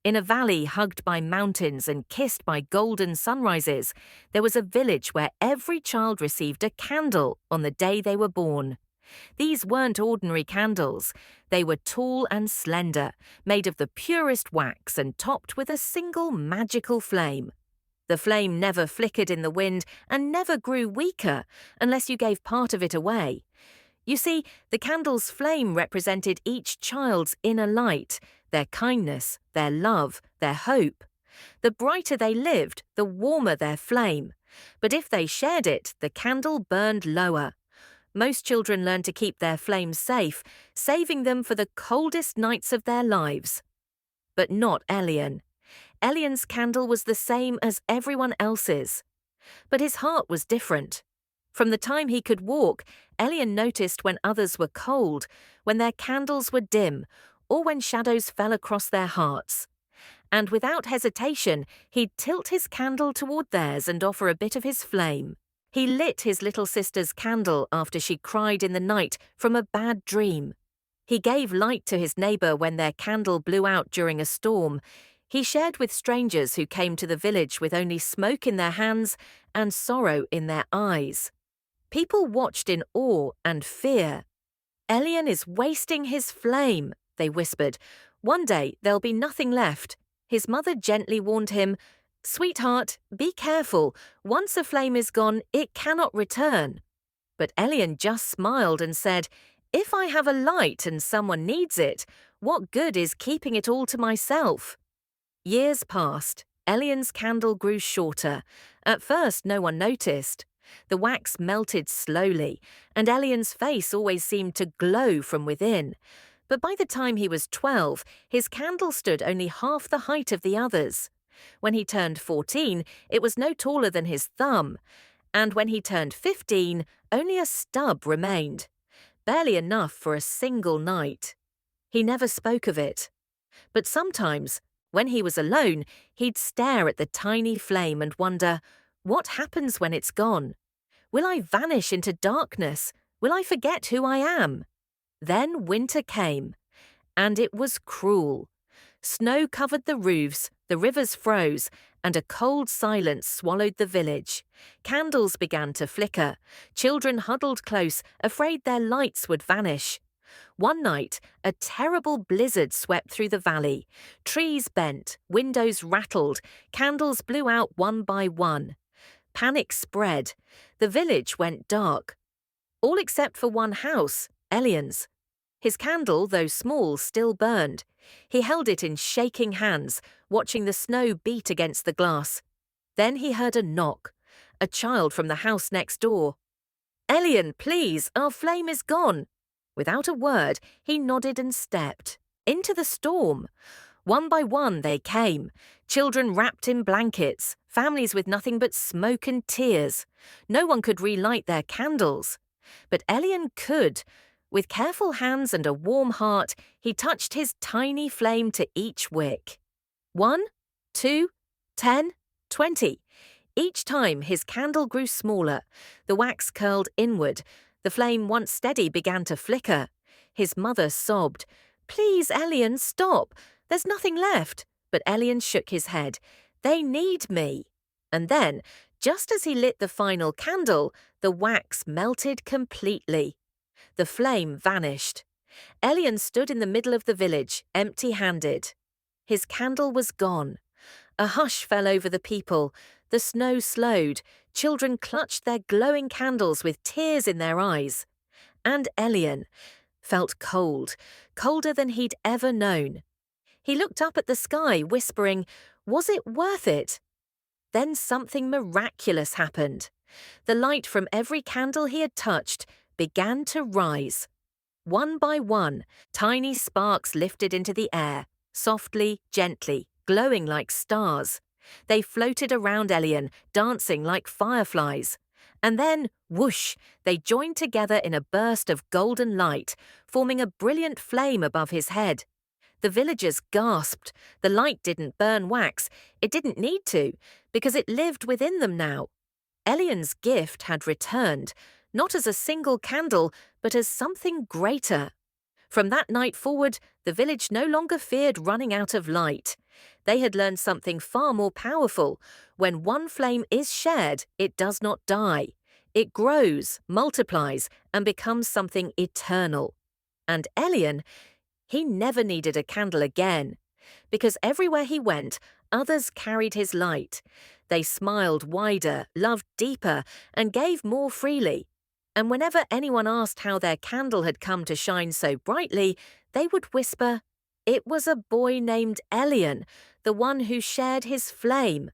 In a valley hugged by mountains and kissed by golden sunrises, there was a village where every child received a candle on the day they were born. These weren't ordinary candles. They were tall and slender, made of the purest wax and topped with a single magical flame. The flame never flickered in the wind and never grew weaker unless you gave part of it away. You see, the candle's flame represented each child's inner light, their kindness, their love, their hope. The brighter they lived, the warmer their flame. But if they shared it, the candle burned lower. Most children learn to keep their flames safe, saving them for the coldest nights of their lives. But not Elian. Elian's candle was the same as everyone else's. But his heart was different. From the time he could walk, Elian noticed when others were cold, when their candles were dim, or when shadows fell across their hearts. And without hesitation, he'd tilt his candle toward theirs and offer a bit of his flame. He lit his little sister's candle after she cried in the night from a bad dream. He gave light to his neighbor when their candle blew out during a storm. He shared with strangers who came to the village with only smoke in their hands and sorrow in their eyes. People watched in awe and fear. "Elian is wasting his flame," they whispered. "One day there'll be nothing left." His mother gently warned him, "Sweetheart, be careful. Once a flame is gone, it cannot return." But Elian just smiled and said, "If I have a light and someone needs it, what good is keeping it all to myself?" Years passed. Elian's candle grew shorter. At first, no one noticed. The wax melted slowly, and Elian's face always seemed to glow from within. But by the time he was 12, his candle stood only half the height of the others. When he turned 14, it was no taller than his thumb. And when he turned 15, only a stub remained. Barely enough for a single night. He never spoke of it. But sometimes, when he was alone, he'd stare at the tiny flame and wonder, what happens when it's gone? Will I vanish into darkness? Will I forget who I am? Then winter came, and it was cruel. Snow covered the roofs, the rivers froze, and a cold silence swallowed the village. Candles began to flicker. Children huddled close, afraid their lights would vanish. One night, a terrible blizzard swept through the valley. Trees bent, windows rattled, candles blew out one by one. Panic spread. The village went dark. All except for one house, Elian's. His candle, though small, still burned. He held it in shaking hands, watching the snow beat against the glass. Then he heard a knock. A child from the house next door. "Elian, please, our flame is gone." Without a word, he nodded and stepped. Into the storm. One by one they came. Children wrapped in blankets, families with nothing but smoke and tears. No one could relight their candles. But Elian could. With careful hands and a warm heart, he touched his tiny flame to each wick. 1, 2, 10, 20. Each time his candle grew smaller. The wax curled inward. The flame, once steady, began to flicker. His mother sobbed, "Please, Elian, stop. There's nothing left." But Elian shook his head. "They need me." And then, just as he lit the final candle, the wax melted completely. The flame vanished. Elian stood in the middle of the village, empty-handed. His candle was gone. A hush fell over the people. The snow slowed. Children clutched their glowing candles with tears in their eyes. And Elian felt cold, colder than he'd ever known. He looked up at the sky, whispering, "Was it worth it?" Then something miraculous happened. The light from every candle he had touched began to rise. One by one, tiny sparks lifted into the air, softly, gently, glowing like stars. They floated around Elian, dancing like fireflies. And then, whoosh, they joined together in a burst of golden light, forming a brilliant flame above his head. The villagers gasped. The light didn't burn wax. It didn't need to, because it lived within them now. Elian's gift had returned, not as a single candle, but as something greater. From that night forward, the village no longer feared running out of light. They had learned something far more powerful. When one flame is shared, it does not die. It grows, multiplies, and becomes something eternal. And Elian, he never needed a candle again, because everywhere he went, others carried his light. They smiled wider, loved deeper, and gave more freely. And whenever anyone asked how their candle had come to shine so brightly, they would whisper, "It was a boy named Elian, the one who shared his flame."